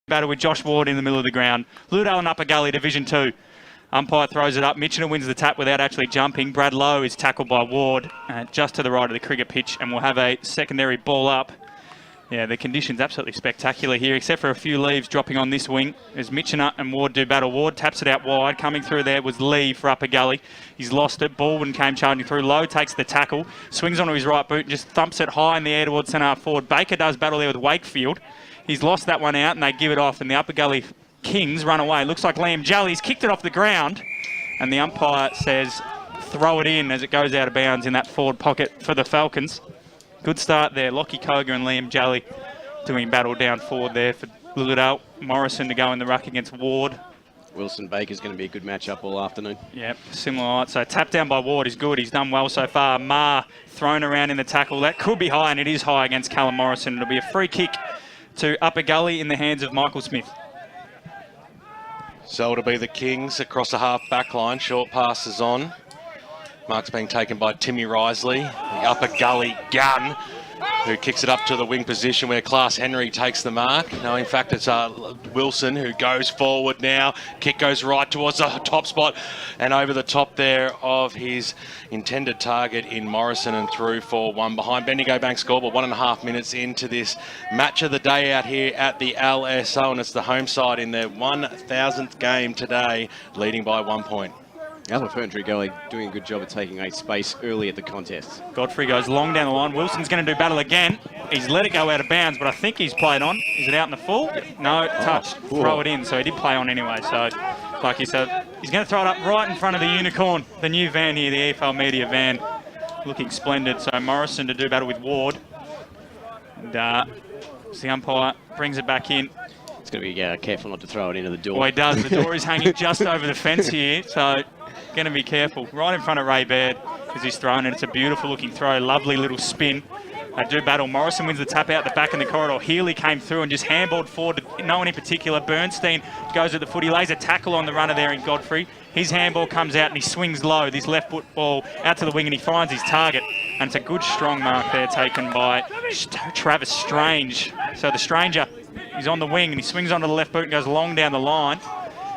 Battle with Josh Ward in the middle of the ground. Lilydale and Upper Gully, Division 2. Umpire throws it up. Mitchener wins the tap without actually jumping. Brad Lowe is tackled by Ward just to the right of the cricket pitch, and we'll have a secondary ball up. Yeah, the conditions absolutely spectacular here, except for a few leaves dropping on this wing as Mitchener and Ward do battle. Ward taps it out wide. Coming through there was Lee for Upper Gully. He's lost it. Baldwin came charging through. Lowe takes the tackle, swings onto his right boot and just thumps it high in the air towards centre forward. Baker does battle there with Wakefield. He's lost that one out and they give it off, and the Upper Gully Kings run away. Looks like Liam Jolly's kicked it off the ground, and the umpire says throw it in as it goes out of bounds in that forward pocket for the Falcons. Good start there. Lockie Koga and Liam Jolly doing battle down forward there for Lilydale. Morrison to go in the ruck against Ward. Wilson Baker's going to be a good matchup all afternoon. Yep, similar height. So tap down by Ward is good. He's done well so far. Marr thrown around in the tackle. That could be high, and it is high against Callum Morrison. It'll be a free kick to Upper Gully in the hands of Michael Smith. So it'll be the Kings across the half back line. Short passes on. Mark's being taken by Timmy Risley, the Upper Gully gun, who kicks it up to the wing position where Class Henry takes the mark. No, in fact, it's Wilson who goes forward now. Kick goes right towards the top spot and over the top there of his intended target in Morrison and through for one behind. Bendigo Bank scoreboard 1.5 minutes into this match of the day out here at the LSO, and it's the home side in their 1,000th game today, leading by 1 point. Upper Ferntree Gully doing a good job of taking a space early at the contest. Godfrey goes long down the line. Wilson's going to do battle again. He's let it go out of bounds, but I think he's played on. Is it out in the full? No, touched. Throw it in, so he did play on anyway. So, like you said, he's going to throw it up right in front of the Unicorn, the new van here, the EFL Media van. Looking splendid. So Morrison to do battle with Ward. And the umpire brings it back in. It's going to be careful not to throw it into the door. Well, he does. The door is hanging just over the fence here, so going to be careful. Right in front of Ray Baird as he's thrown it. It's a beautiful looking throw. Lovely little spin. They do battle. Morrison wins the tap out the back in the corridor. Healy came through and just handballed forward to no one in particular. Bernstein goes at the foot. He lays a tackle on the runner there in Godfrey. His handball comes out and he swings low. This left foot ball out to the wing and he finds his target. And it's a good strong mark there taken by Travis Strange. So the Stranger, he's on the wing and he swings onto the left boot and goes long down the line.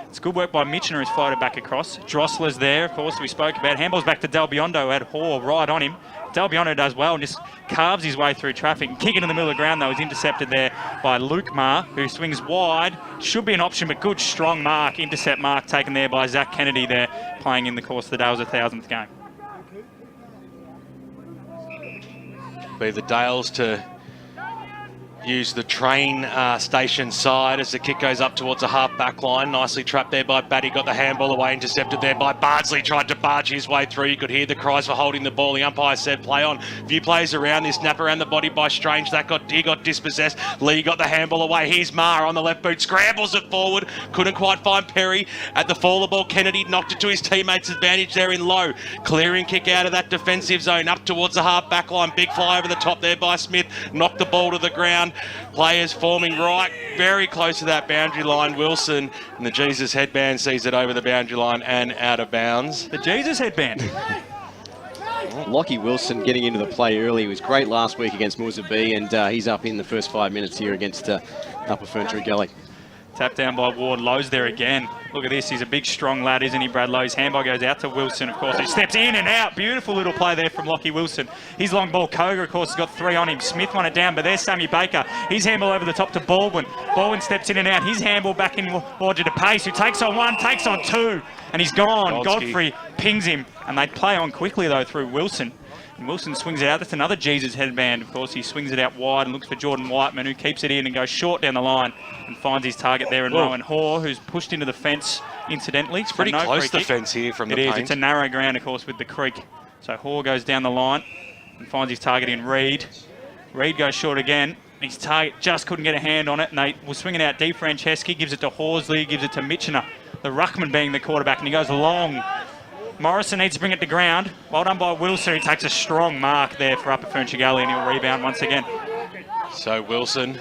It's good work by Mitchener, who's floated back across. Drossler's there, of course, we spoke about. Handballs back to Del Biondo, who had Hoare right on him. Del Biondo does well and just carves his way through traffic. And kicking in the middle of the ground, though, is intercepted there by Luke Marr, who swings wide. Should be an option, but good, strong mark. Intercept mark taken there by Zach Kennedy there, playing in the course of the day. It was 1,000th game. Be the Dales to use the train station side as the kick goes up towards the half back line. Nicely trapped there by Batty. Got the handball away, intercepted there by Bardsley. Tried to barge his way through. You could hear the cries for holding the ball. The umpire said play on. Few players around this. Snap around the body by Strange. He got dispossessed. Lee got the handball away. Here's Marr on the left boot. Scrambles it forward. Couldn't quite find Perry at the fall of the ball. Kennedy knocked it to his teammates' advantage there in low. Clearing kick out of that defensive zone up towards the half back line. Big fly over the top there by Smith. Knocked the ball to the ground. Players forming right, very close to that boundary line. Wilson and the Jesus headband sees it over the boundary line and out of bounds. The Jesus headband. Lockie Wilson getting into the play early. He was great last week against Moosa B, and he's up in the first 5 minutes here against Upper Ferntree Gully. Tap down by Ward. Lowe's there again. Look at this. He's a big, strong lad, isn't he, Brad Lowe? His handball goes out to Wilson, of course. He steps in and out. Beautiful little play there from Lockie Wilson. His long ball, Koga, of course, has got 3 on him. Smith won it down, but there's Sammy Baker. His handball over the top to Baldwin. Baldwin steps in and out. His handball back in Roger to Pace, who takes on 1, takes on 2, and he's gone. Godfrey pings him, and they play on quickly, though, through Wilson. And Wilson swings it out. That's another Jesus headband, of course. He swings it out wide and looks for Jordan Whiteman, who keeps it in and goes short down the line and finds his target there in Rowan Hoare, who's pushed into the fence incidentally. It's pretty close to the fence here from the paint. It is. It's a narrow ground, of course, with the creek. So Hoare goes down the line and finds his target in Reed. Reed goes short again. His target just couldn't get a hand on it, and they were swinging out. D. Franceschi gives it to Horsley, gives it to Mitchener, the ruckman being the quarterback, and he goes long. Morrison needs to bring it to ground. Well done by Wilson, who takes a strong mark there for Upper Ferntree Gully, and he'll rebound once again. So Wilson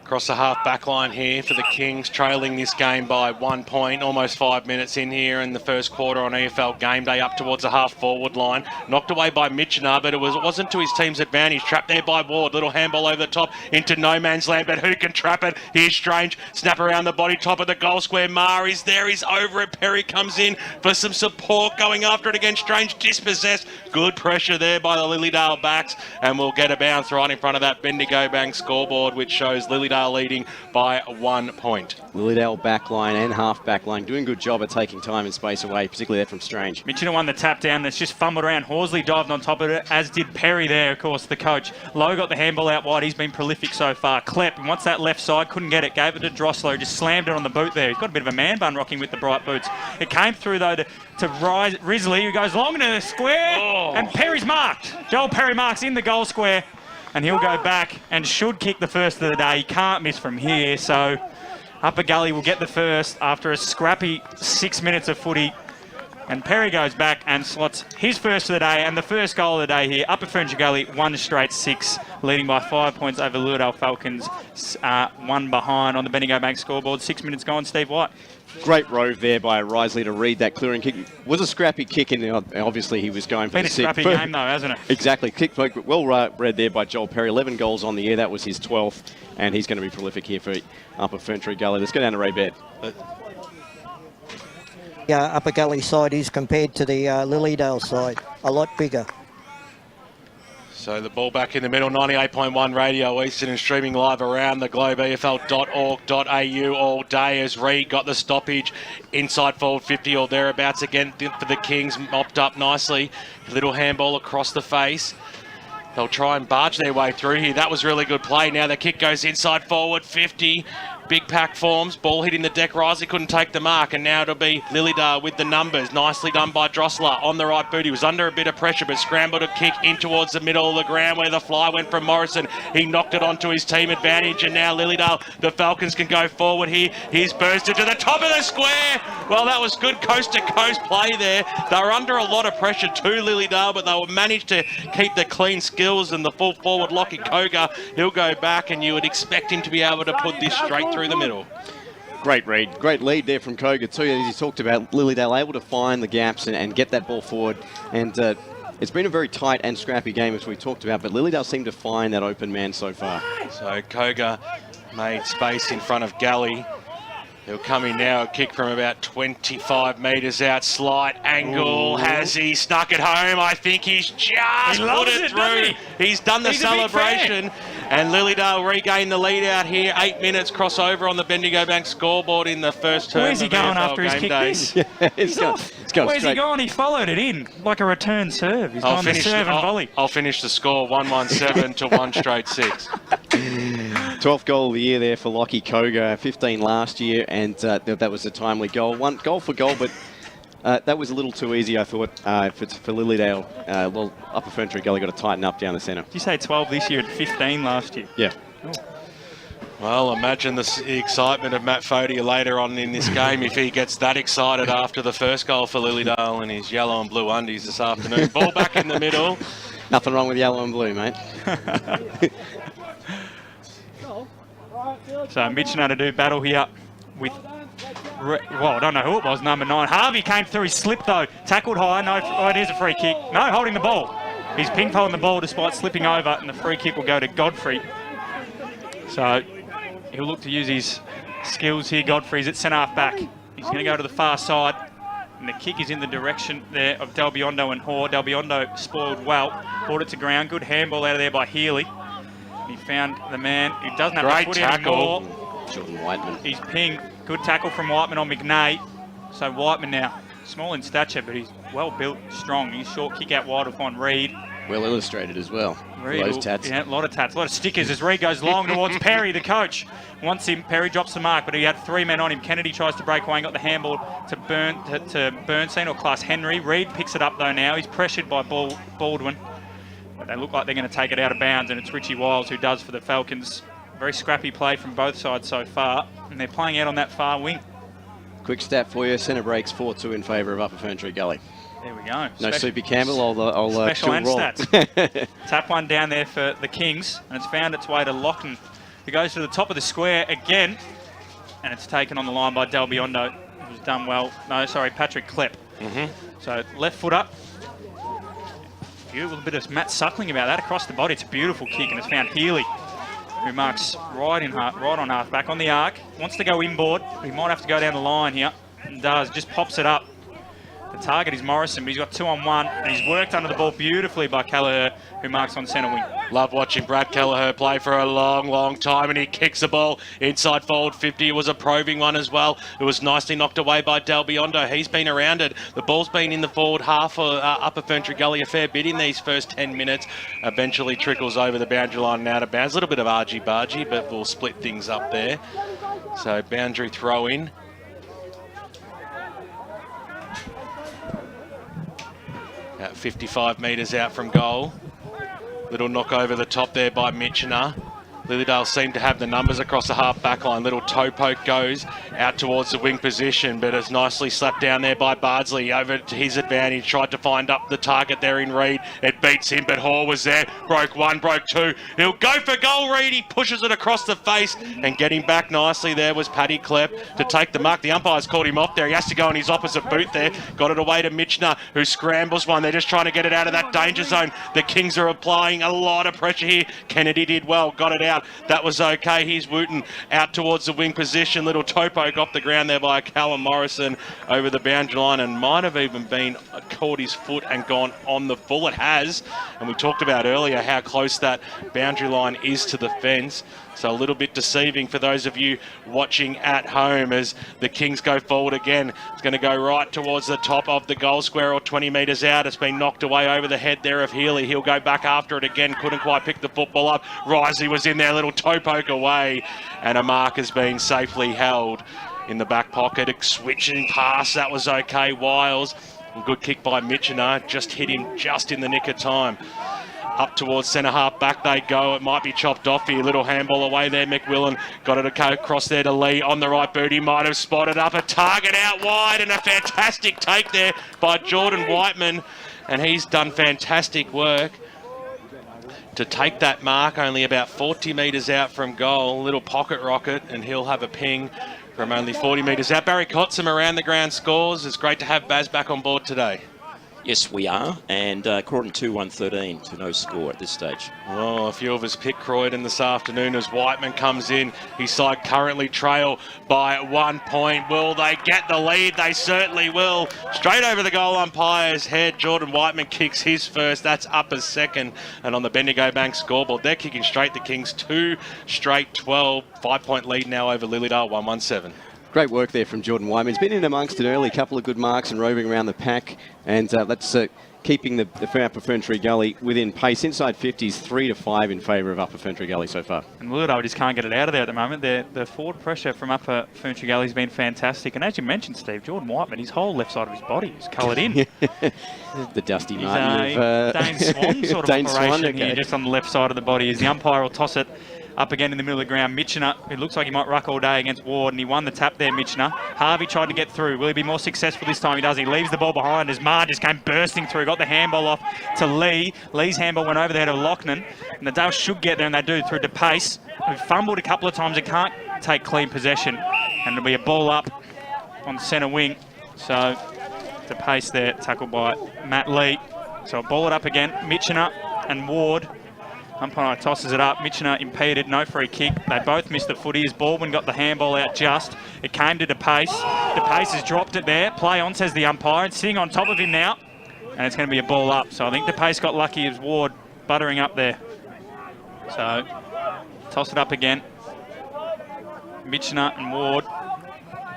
Across the half-back line here for the Kings, trailing this game by 1 point, almost 5 minutes in here in the first quarter on EFL Game Day, up towards the half-forward line. Knocked away by Mitchener, but it wasn't to his team's advantage. Trapped there by Ward. Little handball over the top into no man's land, but who can trap it? Here's Strange. Snap around the body, top of the goal square. Maher is there. He's over it. Perry comes in for some support, going after it again. Strange dispossessed. Good pressure there by the Lilydale backs, and we'll get a bounce right in front of that Bendigo Bank scoreboard, which shows Lilydale leading by 1 point. Lilydale backline and half backline doing a good job at taking time and space away, particularly there from Strange. Mitchell won the tap down. That's just fumbled around. Horsley dived on top of it, as did Perry there, of course, the coach. Lowe got the handball out wide. He's been prolific so far. Klepp, and once that left side, couldn't get it, gave it to Droslow, just slammed it on the boot there. He's got a bit of a man bun rocking with the bright boots. It came through, though, to Risley, who goes long into the square, and Perry's marked. Joel Perry marks in the goal square. And he'll go back and should kick the first of the day. He can't miss from here, so Upper Gully will get the first after a scrappy 6 minutes of footy. And Perry goes back and slots his first of the day and the first goal of the day here. Upper Ferntree Gully, 1 straight 6, leading by 5 points over Lilydale Falcons, 1 behind on the Bendigo Bank scoreboard. 6 minutes gone, Steve White. Great rove there by Risley to read that clearing kick. Was a scrappy kick, and obviously he was going for Been the a scrappy game though, hasn't it? Exactly. Kick well read there by Joel Perry. 11 goals on the year. That was his 12th, and he's going to be prolific here for Upper Ferntree Gully. Let's go down to Ray Baird. Upper Gully side is compared to the Lilydale side, a lot bigger. So the ball back in the middle, 98.1 Radio Eastern and streaming live around the globe, EFL.org.au all day as Reid got the stoppage inside forward 50 or thereabouts again for the Kings, mopped up nicely. Little handball across the face. They'll try and barge their way through here. That was really good play. Now the kick goes inside forward 50. Big pack forms, ball hitting the deck. Risley couldn't take the mark, and now it'll be Lilydale with the numbers. Nicely done by Drosler on the right boot. He was under a bit of pressure, but scrambled a kick in towards the middle of the ground where the fly went from Morrison. He knocked it onto his team advantage, and now Lilydale, the Falcons can go forward here. He's bursted to the top of the square. Well, that was good coast-to-coast play there. They were under a lot of pressure too, Lilydale, but they managed to keep the clean skills and the full forward. Lockie Koga, he'll go back, and you would expect him to be able to put this straight through the middle. Great read. Great lead there from Koga too. As he talked about, Lilydale able to find the gaps and get that ball forward. And it's been a very tight and scrappy game as we talked about, but Lilydale seemed to find that open man so far. So Koga made space in front of Gully. He'll come in now, a kick from about 25 metres out, slight angle. Ooh. Has he snuck it home? I think he's just put it through. He's done the celebration. And Lilydale regain the lead out here. 8 minutes crossover on the Bendigo Bank scoreboard in the first term. Where's he going after his kick this? He's going Where's he going? He followed it in like a return serve. He's gone to serve and volley. I'll finish the score 1-1-7 to 1 straight 6. 12th goal of the year there for Lockie Koga, 15 last year, and that was a timely goal. One goal for goal, but that was a little too easy, I thought, for Lilydale. Well, Upper Ferntree Gully got to tighten up down the centre. Did you say 12 this year and 15 last year? Yeah. Oh. Well, imagine the excitement of Matt Fodia later on in this game if he gets that excited after the first goal for Lilydale and his yellow and blue undies this afternoon. Ball back in the middle. Nothing wrong with yellow and blue, mate. So Mitch to do battle here with, well, I don't know who it was, number 9. Harvey came through, he slipped though, tackled high, no, oh, it is a free kick. No, holding the ball. He's ping-ponging the ball despite slipping over, and the free kick will go to Godfrey. So he'll look to use his skills here. Godfrey's at centre-half back. He's going to go to the far side, and the kick is in the direction there of Del Biondo and Hoare. Del Biondo spoiled well, brought it to ground. Good handball out of there by Healy. He found the man who doesn't have the foot anymore. Jordan Whiteman. He's pinged. Good tackle from Whiteman on McNay. So Whiteman now, small in stature, but he's well built, strong. He's short kick out wide upon Reid. Well illustrated as well. Reid, those tats. Yeah, a lot of tats, a lot of stickers as Reid goes long towards Perry, the coach. Wants him, Perry drops the mark, but he had 3 men on him. Kennedy tries to break away and got the handball to Bernstein or Class Henry. Reid picks it up though now. He's pressured by Baldwin. But they look like they're going to take it out of bounds, and it's Richie Wiles who does for the Falcons. Very scrappy play from both sides so far, and they're playing out on that far wing. Quick stat for you, centre breaks 4-2 in favour of Upper Ferntree Gully. There we go. No Soupy Campbell, I'll special and roll. stats. Tap one down there for the Kings, and it's found its way to Lachlan It goes to the top of the square again, and it's taken on the line by Del Biondo. It was done well. No, sorry, Patrick Klepp. So left foot up. Beautiful bit of Matt Suckling about that across the body. It's a beautiful kick, and it's found Healy, who marks right on half back on the arc. Wants to go inboard. He might have to go down the line here, and does. Just pops it up. The target is Morrison, but he's got 2-on-1, and he's worked under the ball beautifully by Kelleher, who marks on centre wing. Love watching Brad Kelleher play for a long, long time, and he kicks the ball inside forward 50. It was a probing one as well. It was nicely knocked away by Del Biondo. He's been around it. The ball's been in the forward half of Upper Ferntree Gully a fair bit in these first 10 minutes. Eventually trickles over the boundary line and out of bounds. A little bit of argy-bargy, but we'll split things up there. So boundary throw in. At 55 metres out from goal. Little knock over the top there by Mitchener. Lilydale seem to have the numbers across the half back line. Little toe poke goes out towards the wing position, but it's nicely slapped down there by Bardsley over to his advantage. Tried to find up the target there in Reid. It beats him, but Hall was there. Broke one, broke two. He'll go for goal, Reid. He pushes it across the face, and getting back nicely there was Paddy Klepp to take the mark. The umpire's called him off there. He has to go in his opposite boot there. Got it away to Mitchener, who scrambles one. They're just trying to get it out of that danger zone. The Kings are applying a lot of pressure here. Kennedy did well, got it out. That was okay. Here's Wooten out towards the wing position. Little toe poke off the ground there by Callum Morrison over the boundary line, and might have even been caught his foot and gone on the full. It has, and we talked about earlier how close that boundary line is to the fence. So a little bit deceiving for those of you watching at home as the Kings go forward again. It's going to go right towards the top of the goal square or 20 metres out. It's been knocked away over the head there of Healy. He'll go back after it again. Couldn't quite pick the football up. Risey was in there, little toe poke away, and a mark has been safely held in the back pocket. A switching pass, that was okay. Wiles, a good kick by Mitchener. Just hit him just in the nick of time. Up towards centre half back they go. It might be chopped off here. Little handball away there. McWillan got it across there to Lee on the right boot. He might have spotted up a target out wide, and a fantastic take there by Jordan Whiteman. And he's done fantastic work to take that mark only about 40 metres out from goal. Little pocket rocket, and he'll have a ping from only 40 metres out. Barry Cotsum around the ground scores. It's great to have Baz back on board today. Yes, we are, and Croydon 2-1-13 to no score at this stage. Well, a few of us pick Croydon this afternoon as Whiteman comes in. His side currently trail by 1 point. Will they get the lead? They certainly will. Straight over the goal umpire's head. Jordan Whiteman kicks his first. That's Upper's second. And on the Bendigo Bank scoreboard, they're kicking straight. The Kings 2 straight 12. 5 point lead now over Lilydale 1-1-7. Great work there from Jordan Wyman. He's been in amongst it early, couple of good marks and roving around the pack, and that's keeping the Upper Ferntree Gully within pace. Inside 50s, 3-5 in favour of Upper Ferntree Gully so far. And Lilydale just can't get it out of there at the moment. The forward pressure from Upper Ferntree Gully has been fantastic. And as you mentioned, Steve, Jordan Whiteman, his whole left side of his body is coloured in. The Dusty He's Martin a Dane Swan sort of Dane operation Swan, here, just on the left side of the body. As the umpire will toss it up again in the middle of the ground. Mitchener, who looks like he might ruck all day against Ward, and he won the tap there, Mitchener. Harvey tried to get through. Will he be more successful this time? He does. He leaves the ball behind as Marr just came bursting through. Got the handball off to Lee. Lee's handball went over the head of Lochnan, and the Dale should get there, and they do through to Pace, who fumbled a couple of times and can't take clean possession. And it'll be a ball up on the centre wing. So to Pace there, tackled by Matt Lee. So a ball it up again. Mitchener and Ward. Umpire tosses it up. Mitchener impeded, no free kick. They both missed the footy as Baldwin got the handball out just. It came to DePace. DePace has dropped it there. Play on, says the umpire. It's sitting on top of him now. And it's going to be a ball up. So I think DePace got lucky as Ward buttering up there. So toss it up again. Mitchener and Ward.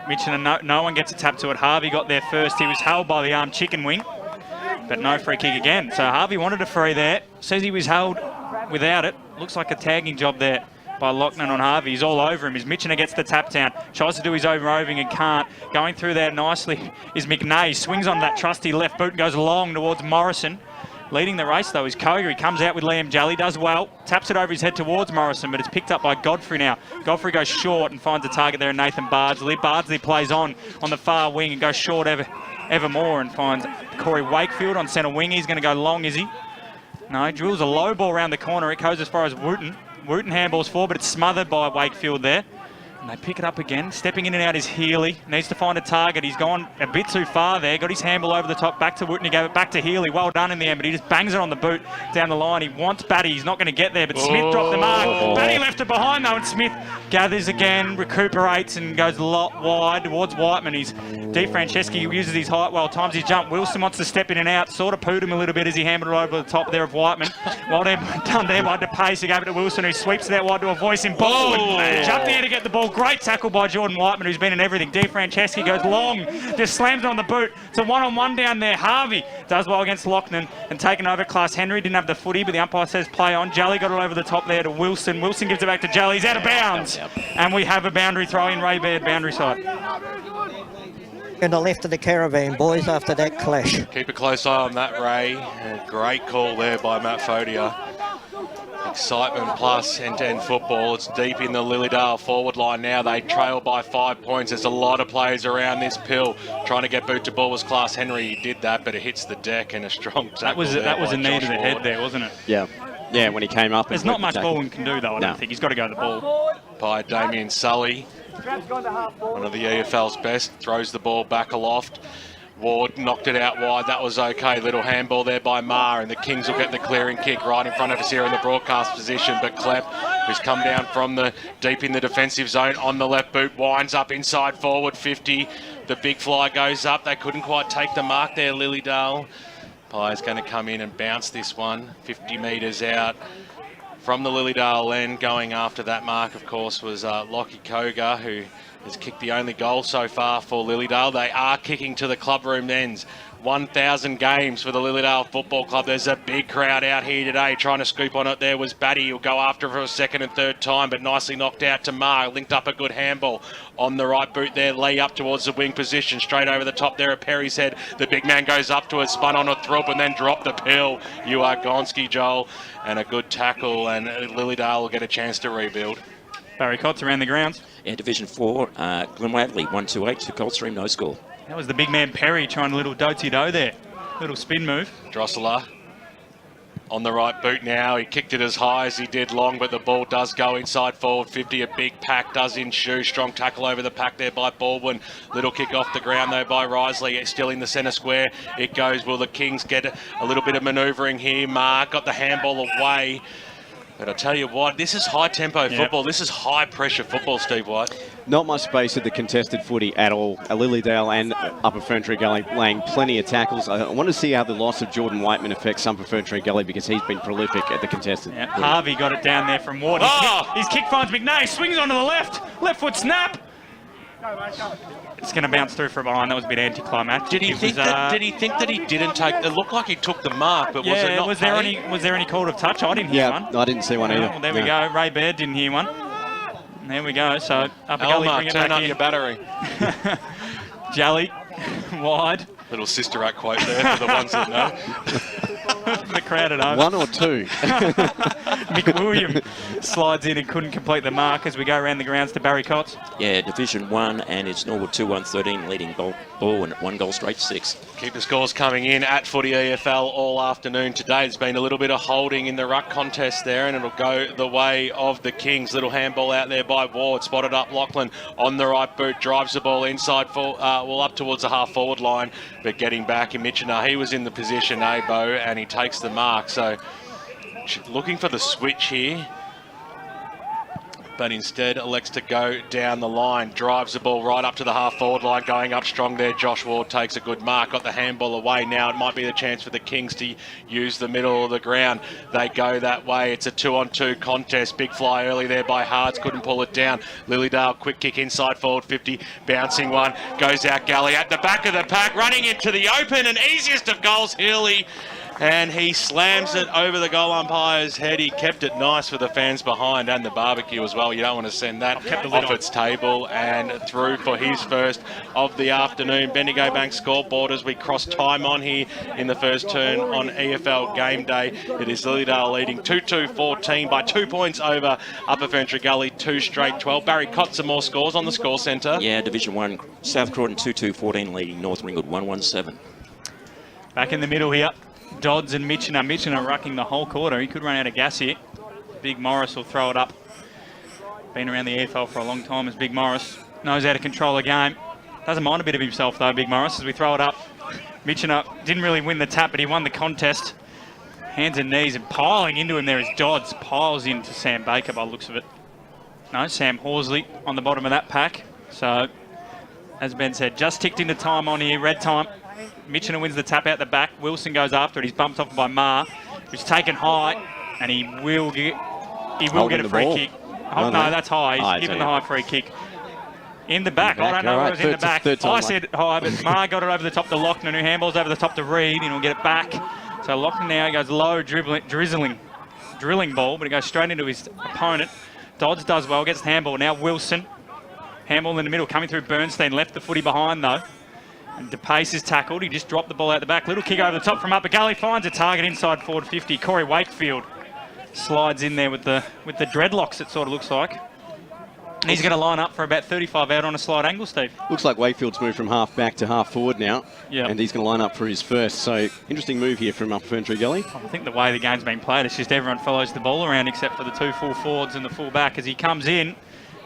Mitchener, no one gets a tap to it. Harvey got there first. He was held by the arm chicken wing. But no free kick again. So Harvey wanted a free there. Says he was held without it. Looks like a tagging job there by Lochnan on Harvey. He's all over him as Mitchener gets the tap down. Tries to do his over-roving and can't. Going through there nicely is McNay. Swings on that trusty left boot and goes long towards Morrison. Leading the race though is Koger. He comes out with Liam Jolly, does well. Taps it over his head towards Morrison, but it's picked up by Godfrey now. Godfrey goes short and finds a target there in Nathan Bardsley. Bardsley plays on the far wing and goes short evermore and finds Corey Wakefield on centre wing. He's going to go long, is he? No, drills a low ball around the corner. It goes as far as Wooten. Wooten handballs forward, but it's smothered by Wakefield there. And they pick it up again. Stepping in and out is Healy. Needs to find a target. He's gone a bit too far there. Got his handball over the top. Back to Wooten. He gave it back to Healy. Well done in the end, but he just bangs it on the boot down the line. He wants Batty. He's not going to get there, but Smith dropped the mark. Batty left it behind though, and Smith gathers again, recuperates, and goes a lot wide towards Whiteman. He's DeFranceschi uses his height well, times his jump. Wilson wants to step in and out. Sort of pooed him a little bit as he hammered it over the top there of Whiteman. Well done there by DePace. He gave it to Wilson, who sweeps it out wide to a voice in ball. Jumped there to get the ball. Great tackle by Jordan Whiteman, who's been in everything. DeFranceschi goes long, just slams it on the boot. It's a one-on-one down there. Harvey does well against Lochnan and taken over class. Henry didn't have the footy, but the umpire says play on. Jolly got it over the top there to Wilson. Wilson gives it back to Jolly. He's out of bounds. And we have a boundary throw in Ray Baird, boundary side. In the left of the caravan, boys, after that clash. Keep a close eye on that, Ray. And great call there by Matt Fodia. Excitement plus end-to-end football. It's deep in the Lilydale forward line now. They trail by 5 points. There's a lot of players around this pill trying to get boot to ball. Was Class Henry. He did that, but it hits the deck and a strong tackle. That was a knee to the head there, wasn't it? Yeah. Yeah, when he came up. There's not much Baldwin can do, though, I don't think. He's got to go to the ball. By Damien Sully. One of the EFL's best. Throws the ball back aloft. Ward knocked it out wide. That was okay. Little handball there by Marr, and the Kings will get the clearing kick right in front of us here in the broadcast position. But Klepp, who's come down from the deep in the defensive zone on the left boot, winds up inside forward 50. The big fly goes up. They couldn't quite take the mark there, Lilydale. Pire's going to come in and bounce this one 50 metres out from the Lilydale end. Going after that mark, of course, was Lockie Koga, who has kicked the only goal so far for Lilydale. They are kicking to the clubroom ends. 1,000 games for the Lilydale Football Club. There's a big crowd out here today. Trying to scoop on it there was Batty. He'll go after for a second and third time, but nicely knocked out to Marr. Linked up a good handball on the right boot there. Lee up towards the wing position. Straight over the top there at Perry's head. The big man goes up to it, spun on a throop and then dropped the pill. You are Gonski, Joel. And a good tackle, and Lilydale will get a chance to rebuild. Barry Cotts around the grounds. And Division 4, Glenwadley, 1-2-8 to Coldstream, no score. That was the big man Perry trying a little do-ti-do there. Little spin move. Drosseler on the right boot now. He kicked it as high as he did long, but the ball does go inside forward 50. A big pack does ensue. Strong tackle over the pack there by Baldwin. Little kick off the ground though by Risley. It's still in the centre square. It goes. Will the Kings get a little bit of manoeuvring here? Mark got the handball away. But I tell you what, this is high-tempo football. This is high-pressure football, Steve White. Not much space at the contested footy at all. Lilydale and Upper Ferntree Gully laying plenty of tackles. I want to see how the loss of Jordan Whiteman affects Upper Ferntree Gully because he's been prolific at the contested. Yeah. Harvey got it down there from Ward. His kick finds McNay, swings onto the left foot snap. It's going to bounce through from behind. That was a bit anticlimactic. Did he think that he didn't take? It looked like he took the mark, but was it not? Was there any call of touch? I didn't hear one. I didn't see one either. Well, there we go. Ray Baird didn't hear one. There we go. So Upper Gully bring it turn back up in. your battery. Jolly wide. Little Sister Act quote there for the ones that know. The crowd at home. One or two. Mick William slides in and couldn't complete the mark as we go around the grounds to Barry Cotts. Yeah, Division 1, and it's Norwood 2-1-13, leading ball and 1 goal straight 6. Keep the scores coming in at Footy EFL all afternoon today. There's been a little bit of holding in the ruck contest there, and it'll go the way of the Kings. Little handball out there by Ward. Spotted up Lachlan on the right boot. Drives the ball inside, up towards the half-forward line, but getting back in Mitchiner. He was in the position, Bo, and he takes the mark. So looking for the switch here, but instead elects to go down the line. Drives the ball right up to the half-forward line, going up strong there. Josh Ward takes a good mark, got the handball away. Now it might be the chance for the Kings to use the middle of the ground. They go that way. It's a 2-on-2 contest. Big fly early there by Hards, couldn't pull it down. Lilydale, quick kick inside forward 50, bouncing one, goes out Gully at the back of the pack, running into the open, and easiest of goals, Healy. And he slams it over the goal umpire's head. He kept it nice for the fans behind and the barbecue as well. You don't want to send that off its table, and through for his first of the afternoon. Bendigo Bank scoreboard as we cross time on here in the first turn on EFL game day. It is Lilydale leading 2-2-14 by 2 points over Upper Ferntree Gully, 2 straight 12. Barry Cotts some more scores on the score centre. Yeah, Division 1, South Crawdon 2-2-14 leading North Ringwood 1-1-7. Back in the middle here. Dodds and Mitchiner. Mitchiner rucking the whole quarter. He could run out of gas here. Big Morris will throw it up. Been around the AFL for a long time as Big Morris. Knows how to control the game. Doesn't mind a bit of himself though, Big Morris, as we throw it up. Michener didn't really win the tap, but he won the contest. Hands and knees, and piling into him there is Dodds. Piles into Sam Baker by the looks of it. No, Sam Horsley on the bottom of that pack. So, as Ben said, just ticked into time on here, red time. Michener wins the tap out the back. Wilson goes after it. He's bumped off by Ma, who's taken high, and he will get a free kick. Oh, no, that's high. He's given the high free kick. In the back. I don't know where it was in the back. I said high, but Ma got it over the top to Lochner, who handballs over the top to Reed, and he'll get it back. So Lochner now goes low, drilling ball, but it goes straight into his opponent. Dodds does well, gets the handball. Now Wilson. Handball in the middle, coming through Bernstein, left the footy behind though. And DePace is tackled. He just dropped the ball out the back. Little kick over the top from Upper Gully, finds a target inside forward 50. Corey Wakefield slides in there with the dreadlocks, it sort of looks like. And he's going to line up for about 35 out on a slight angle, Steve. Looks like Wakefield's moved from half back to half forward now. Yeah. And he's going to line up for his first. So, interesting move here from Upper Ferntree Gully. I think the way the game's been played, it's just everyone follows the ball around except for the two full forwards and the full back. As he comes in,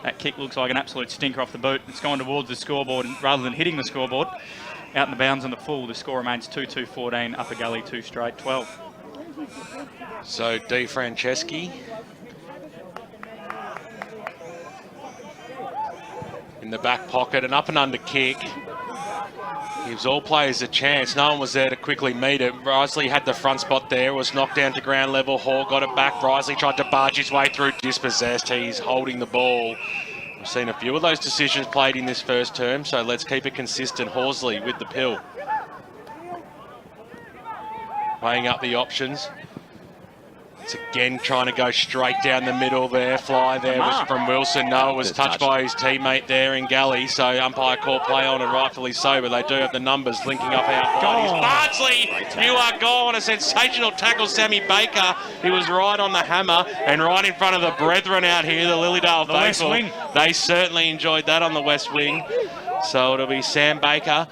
that kick looks like an absolute stinker off the boot. It's gone towards the scoreboard, and rather than hitting the scoreboard, out in the bounds on the full. The score remains 2-2-14, Upper Gully 2 straight 12. So D. Franceschi in the back pocket, an up and under kick. Gives all players a chance. No one was there to quickly meet it. Risley had the front spot there, was knocked down to ground level. Hall got it back. Risley tried to barge his way through, dispossessed. He's holding the ball. We've seen a few of those decisions played in this first term, so let's keep it consistent. Horsley with the pill. Weighing up the options. It's again trying to go straight down the middle there. Fly there was from Wilson. No, it was touched by his teammate there in Gully. So umpire called play on, and rightfully so, but they do have the numbers linking up out wide. Bardsley, you are gone. A sensational tackle, Sammy Baker. He was right on the hammer and right in front of the brethren out here, the Lilydale faithful. West Wing. They certainly enjoyed that on the West Wing. So it'll be Sam Baker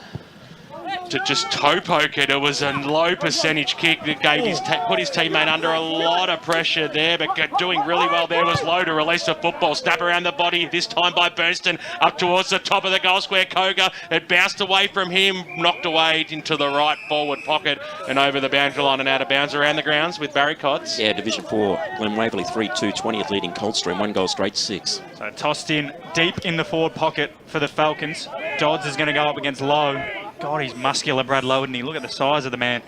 to just toe poke it. It was a low percentage kick that gave put his teammate under a lot of pressure there, but doing really well there was Lowe to release the football. Snap around the body, this time by Bernstein, up towards the top of the goal square. Koga, it bounced away from him, knocked away into the right forward pocket and over the boundary line and out of bounds around the grounds with Barry Cotts. Yeah, Division 4, Glen Waverley 3-2, 20th leading Coldstream, 1 goal straight 6. So tossed in deep in the forward pocket for the Falcons. Dodds is going to go up against Lowe. God, he's muscular, Brad Lowe, isn't he? Look at the size of the man.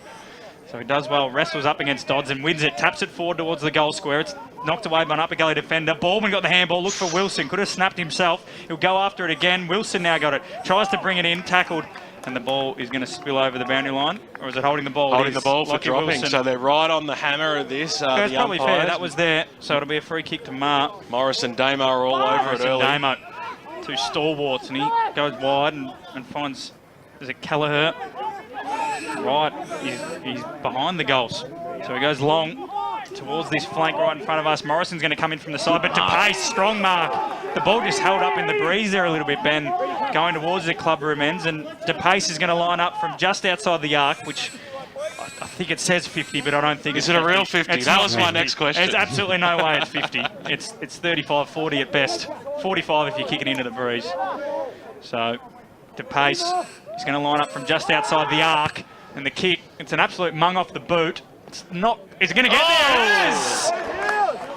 So he does well, wrestles up against Dodds and wins it, taps it forward towards the goal square. It's knocked away by an Upper Gully defender. Baldwin got the handball, looked for Wilson, could have snapped himself. He'll go after it again. Wilson now got it, tries to bring it in, tackled, and the ball is going to spill over the boundary line. Or is it holding the ball? Holding the ball for Lockie dropping, Wilson. so they're right on the hammer of this. That's the probably umpires. fair, that was there. So it'll be a free kick to Mark. Morris and Damo are all over it early. Damo, two stalwarts, and he goes wide and finds, is it Kelleher? Right, he's behind the goals. So he goes long towards this flank right in front of us. Morrison's going to come in from the side, but DePace, strong mark. The ball just held up in the breeze there a little bit, Ben, going towards the club room ends, and DePace is going to line up from just outside the arc, which I think it says 50, but I don't think it's 50. Is it a real 50? It's that not was 50. my next question. There's absolutely no way it's 50. It's 35, 40 at best. 45 if you kick it into the breeze. So DePace is going to line up from just outside the arc, and the kick, it's an absolute mung off the boot. It's not, is it going to get there? It is!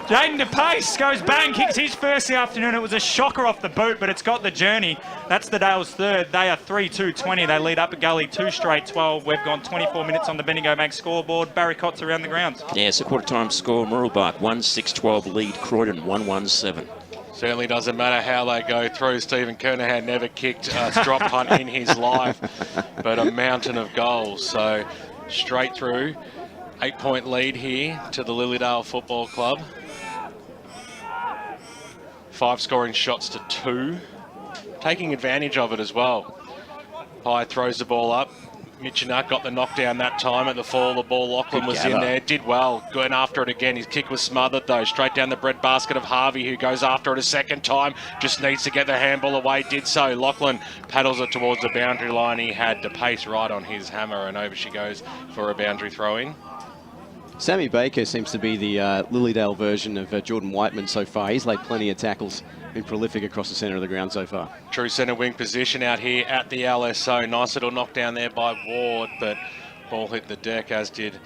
Jaden DePace goes bang, kicks his first the afternoon. It was a shocker off the boot, but it's got the journey. That's the Dale's third. They are 3-2-20. They lead Upper Gully 2 straight 12. We've gone 24 minutes on the Bendigo Bank scoreboard. Barry Cotts around the grounds. Yeah, it's a quarter time score. Murrelbach 1-6-12 lead. Croydon 1-1-7. Certainly doesn't matter how they go through. Stephen Kernahan never kicked a drop punt in his life, but a mountain of goals. So straight through. 8-point lead here to the Lilydale Football Club. 5 scoring shots to 2. Taking advantage of it as well. High throws the ball up. Michener got the knockdown that time at the fall. The ball, Lachlan was in there. Did well. Going after it again. His kick was smothered though. Straight down the bread basket of Harvey, who goes after it a second time. Just needs to get the handball away. Did so. Lachlan paddles it towards the boundary line. He had the pace right on his hammer, and over she goes for a boundary throw-in. Sammy Baker seems to be the Lilydale version of Jordan Whiteman so far. He's laid plenty of tackles, been prolific across the centre of the ground so far. True centre wing position out here at the LSO. Nice little knockdown there by Ward, but ball hit the deck, as did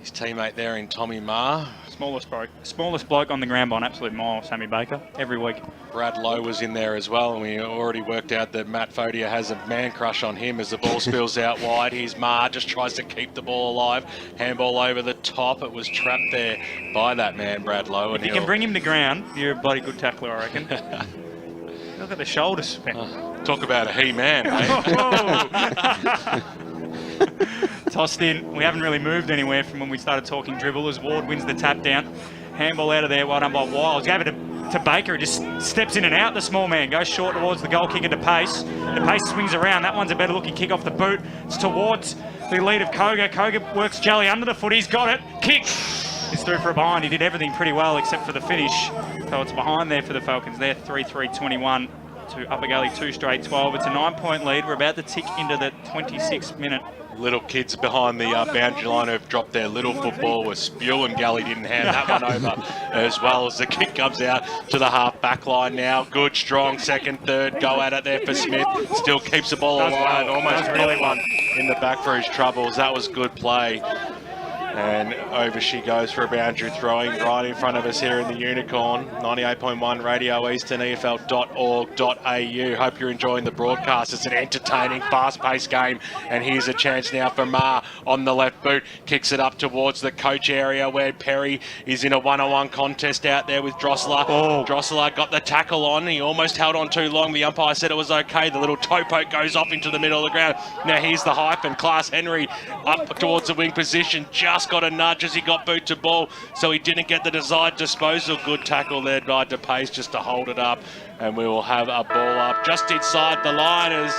his teammate there in Tommy Marr. Smallest bloke on the ground by an absolute mile, Sammy Baker, every week. Brad Lowe was in there as well, and we already worked out that Matt Fodia has a man crush on him as the ball spills out wide. Here's Marr, just tries to keep the ball alive. Handball over the top. It was trapped there by that man, Brad Lowe. If you can bring him to ground, you're a bloody good tackler, I reckon. Look at the shoulder spin. Talk about a he-man, Tossed in. We haven't really moved anywhere from when we started talking dribblers. Ward wins the tap down. Handball out of there, well done by Wiles. Gave it to Baker, who just steps in and out, the small man. Goes short towards the goal kicker to Pace. The Pace swings around. That one's a better looking kick off the boot. It's towards the lead of Koga. Koga works Jelly under the foot. He's got it. Kick. It's through for a behind. He did everything pretty well except for the finish. So it's behind there for the Falcons. They're 3-3-21 to Upper Gully 2 straight 12. It's a 9-point lead. We're about to tick into the 26th minute. Little kids behind the boundary line who've dropped their little football were spewing. Gully didn't hand that one over, as well as the kick comes out to the half back line now. Good, strong second, third go at it there for Smith. Still keeps the ball alive. Almost really one in the back for his troubles. That was good play. And over she goes for a boundary throwing right in front of us here in the Unicorn. 98.1 Radio Eastern, EFL.org.au. Hope you're enjoying the broadcast. It's an entertaining, fast-paced game. And here's a chance now for Marr on the left boot. Kicks it up towards the coach area where Perry is in a one-on-one contest out there with Drossler. Drossler got the tackle on. He almost held on too long. The umpire said it was okay. The little toe poke goes off into the middle of the ground. Now here's the hype, and Class Henry up towards the wing position. Just got a nudge as he got boot to ball, so he didn't get the desired disposal. Good tackle there by DePace just to hold it up, and we will have a ball up just inside the line as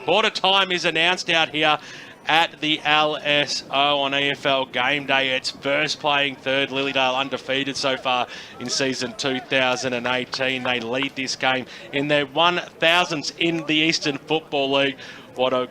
border time is announced out here at the LSO on EFL Game Day. It's first playing third. Lilydale undefeated so far in season 2018. They lead this game in their 1000s in the Eastern Football League. What a